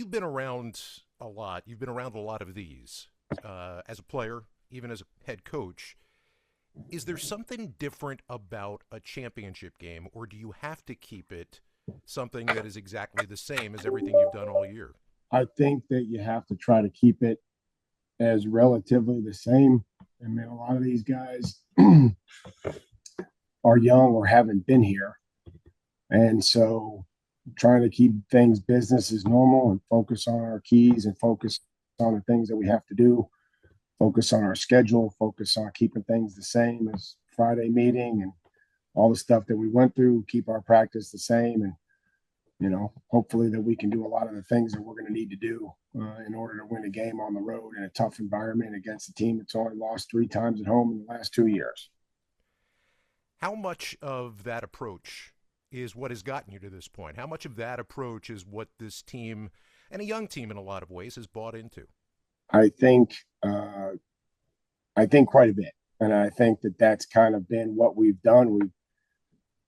You've been around a lot. You've been around a lot of these as a player, even as a head coach. Is there something different about a championship game, or do you have to keep it something that is exactly the same as everything you've done all year? I think that you have to try to keep it as relatively the same. I mean, a lot of these guys are young or haven't been here. And so trying to keep things business as normal and focus on our keys and focus on the things that we have to do, focus on our schedule, focus on keeping things the same as Friday meeting and all the stuff that we went through, keep our practice the same. And, hopefully that we can do a lot of the things that we're going to need to do in order to win a game on the road in a tough environment against a team that's only lost 3 times at home in the last 2 years. How much of that approach is what has gotten you to this point? How much of that approach is what this team, and a young team in a lot of ways, has bought into? I think uh, I think quite a bit, and I think that that's kind of been what we've done. We've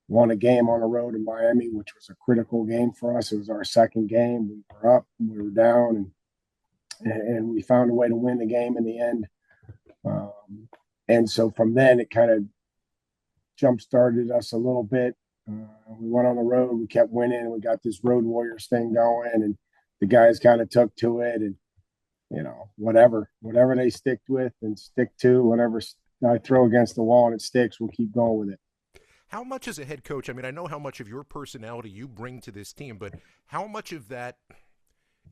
won a game on the road in Miami, which was a critical game for us. It was our second game. We were up, we were down, and we found a way to win the game in the end. Um, and so from then, it kind of jump started us a little bit. We went on the road, we kept winning, we got this Road Warriors thing going, and the guys kind of took to it. And whatever they stick with and stick to, whatever I throw against the wall and it sticks, we'll keep going with it. How much as a head coach, I mean, I know how much of your personality you bring to this team, but how much of that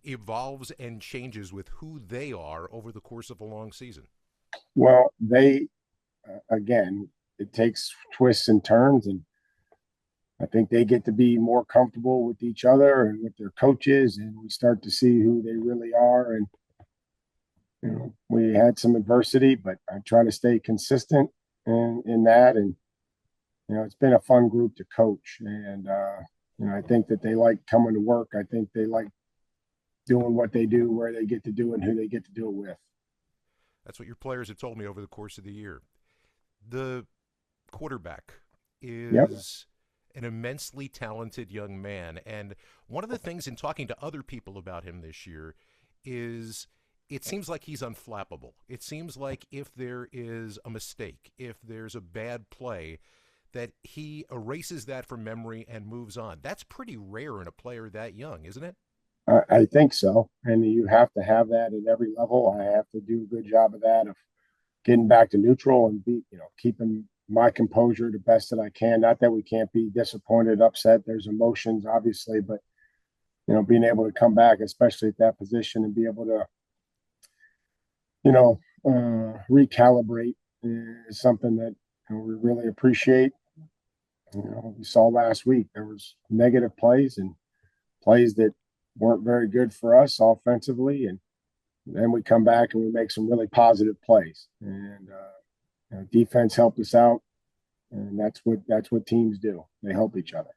evolves and changes with who they are over the course of a long season? Well, they again, it takes twists and turns, and I think they get to be more comfortable with each other and with their coaches, and we start to see who they really are. And we had some adversity, but I try to stay consistent in that. And it's been a fun group to coach, and I think that they like coming to work. I think they like doing what they do, where they get to do, and who they get to do it with. That's what your players have told me over the course of the year. The quarterback Yep. is an immensely talented young man. And one of the things in talking to other people about him this year is it seems like he's unflappable. It seems like if there is a mistake, if there's a bad play, that he erases that from memory and moves on. That's pretty rare in a player that young, isn't it? I think so, and you have to have that at every level. I have to do a good job of that, of getting back to neutral and keeping my composure the best that I can. Not that we can't be disappointed, upset. There's emotions, obviously, but being able to come back, especially at that position, and be able to recalibrate is something that we really appreciate. We saw last week there was negative plays and plays that weren't very good for us offensively, and then we come back and we make some really positive plays, and defense helped us out, and that's what teams do. They help each other.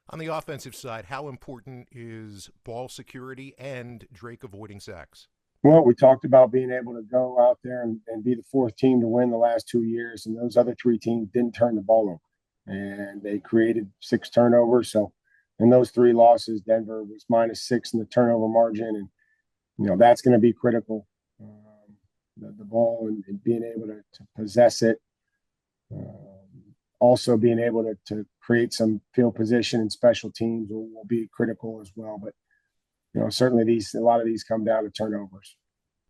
On the offensive side, how important is ball security and Drake avoiding sacks? Well, we talked about being able to go out there and be the fourth team to win the last 2 years, and those other 3 teams didn't turn the ball over, and they created 6 turnovers. So in those 3 losses, Denver was -6 in the turnover margin, and that's going to be critical. The ball and being able to possess it, also being able to create some field position and special teams will be critical as well. But certainly a lot of these come down to turnovers.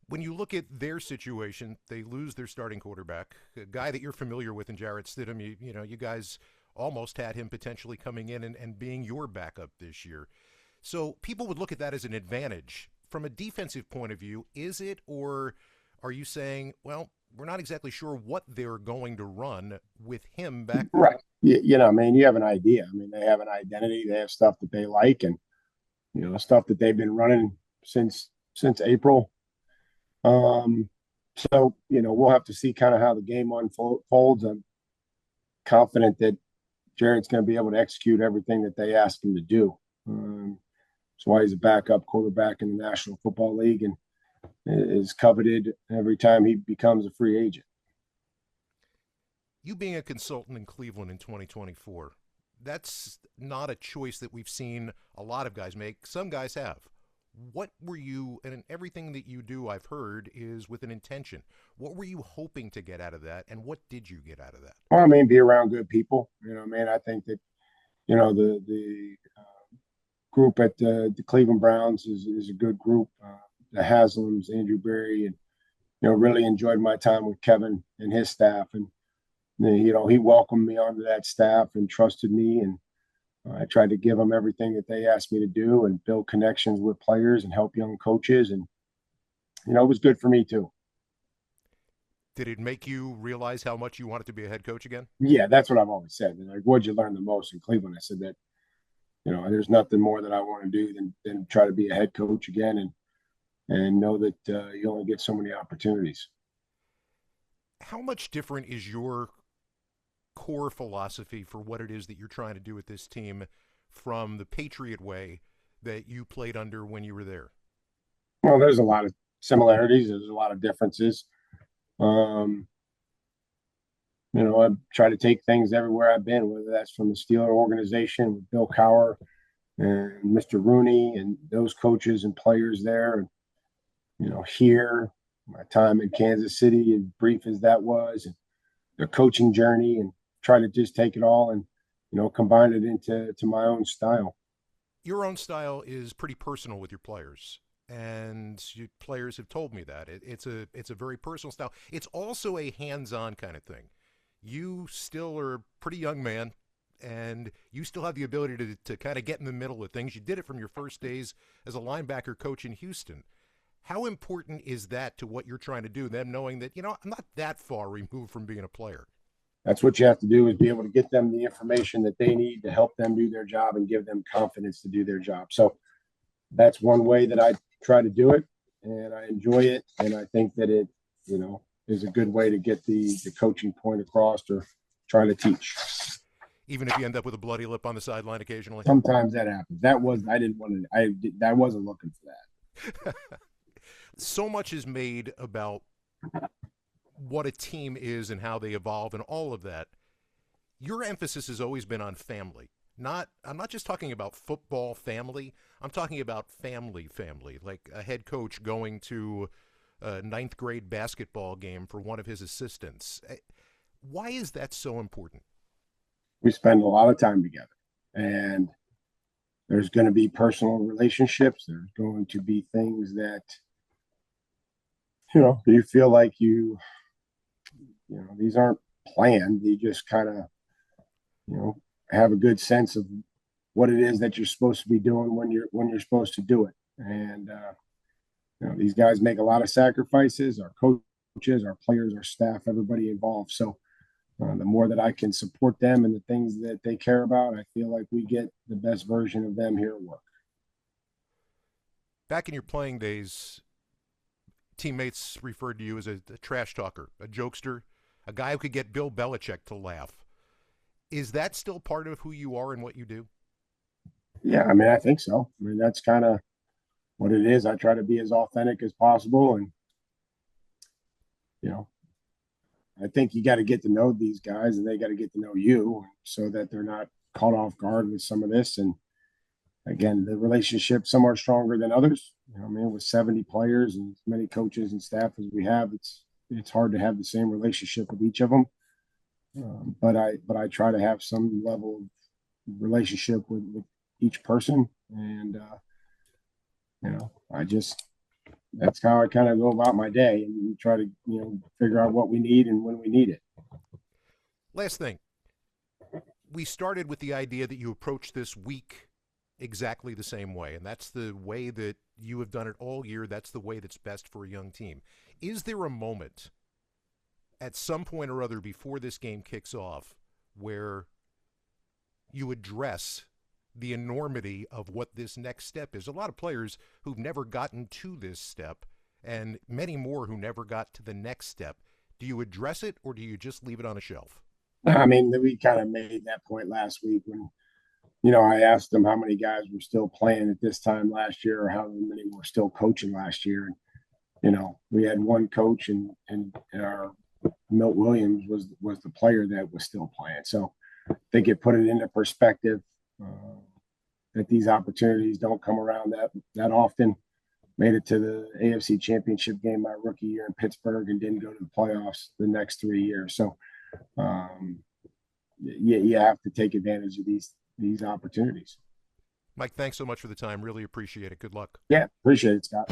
When you look at their situation, they lose their starting quarterback, a guy that you're familiar with in Jarrett Stidham. You guys almost had him potentially coming in and being your backup this year. So people would look at that as an advantage. From a defensive point of view, is it, or are you saying, well, we're not exactly sure what they're going to run with him back there? Right. I mean, you have an idea. I mean, they have an identity. They have stuff that they like, and stuff that they've been running since April. Um, so we'll have to see kind of how the game unfolds. I'm confident that Jarrett's going to be able to execute everything that they ask him to do. That's why he's a backup quarterback in the National Football League and is coveted every time he becomes a free agent. You being a consultant in Cleveland in 2024, that's not a choice that we've seen a lot of guys make. Some guys have. What were you, and in everything that you do, I've heard, is with an intention. What were you hoping to get out of that, and what did you get out of that? Well, I mean, be around good people. I think that the group at the Cleveland Browns is a good group. The Haslams, Andrew Berry, and really enjoyed my time with Kevin and his staff. And he welcomed me onto that staff and trusted me. And I tried to give them everything that they asked me to do and build connections with players and help young coaches. And it was good for me too. Did it make you realize how much you wanted to be a head coach again? Yeah, that's what I've always said. And like, what'd you learn the most in Cleveland? I said that there's nothing more that I want to do than try to be a head coach again and know that you only get so many opportunities. How much different is your core philosophy for what it is that you're trying to do with this team from the Patriot way that you played under when you were there? Well, there's a lot of similarities. There's a lot of differences. Um, I try to take things everywhere I've been, whether that's from the Steeler organization with Bill Cowher and Mr. Rooney and those coaches and players there. And, here, my time in Kansas City, as brief as that was, and the coaching journey, and try to just take it all and, combine it into my own style. Your own style is pretty personal with your players, and players have told me that it's a very personal style. It's also a hands-on kind of thing. You still are a pretty young man, and you still have the ability to kind of get in the middle of things. You did it from your first days as a linebacker coach in Houston. How important is that to what you're trying to do? Them knowing that, I'm not that far removed from being a player. That's what you have to do, is be able to get them the information that they need to help them do their job and give them confidence to do their job. So that's one way that I try to do it, and I enjoy it. And I think that it, is a good way to get the coaching point across or try to teach. Even if you end up with a bloody lip on the sideline occasionally? Sometimes that happens. I didn't want to, I wasn't looking for that. So much is made about what a team is and how they evolve and all of that. Your emphasis has always been on family. I'm not just talking about football family. I'm talking about family, like a head coach going to a ninth grade basketball game for one of his assistants. Why is that so important? We spend a lot of time together, and there's going to be personal relationships. There's going to be things that, you feel like these aren't planned. You just kind of, have a good sense of what it is that you're supposed to be doing when you're supposed to do it. And these guys make a lot of sacrifices. Our coaches, our players, our staff, everybody involved. So the more that I can support them and the things that they care about, I feel like we get the best version of them here at work. Back in your playing days, teammates referred to you as a trash talker, a jokester, a guy who could get Bill Belichick to laugh. Is that still part of who you are and what you do? Yeah, I mean, I think so. I mean, that's kind of what it is. I try to be as authentic as possible. And, I think you got to get to know these guys and they got to get to know you so that they're not caught off guard with some of this. And again, the relationship, some are stronger than others. With 70 players and as many coaches and staff as we have, it's hard to have the same relationship with each of them. But I try to have some level of relationship with each person. And, that's how I kind of go about my day and try to, figure out what we need and when we need it. Last thing. We started with the idea that you approach this week exactly the same way, and that's the way that you have done it all year. That's the way that's best for a young team. Is there a moment at some point or other before this game kicks off where you address the enormity of what this next step is? A lot of players who've never gotten to this step and many more who never got to the next step. Do you address it or do you just leave it on a shelf? I mean, we kind of made that point last week when, I asked them how many guys were still playing at this time last year or how many were still coaching last year. And, we had one coach and our Milt Williams was the player that was still playing. So I think it put it into perspective that these opportunities don't come around that often. made it to the AFC Championship game my rookie year in Pittsburgh and didn't go to the playoffs the next 3 years. So you have to take advantage of these opportunities. Mike, thanks so much for the time. Really appreciate it. Good luck. Yeah, appreciate it, Scott.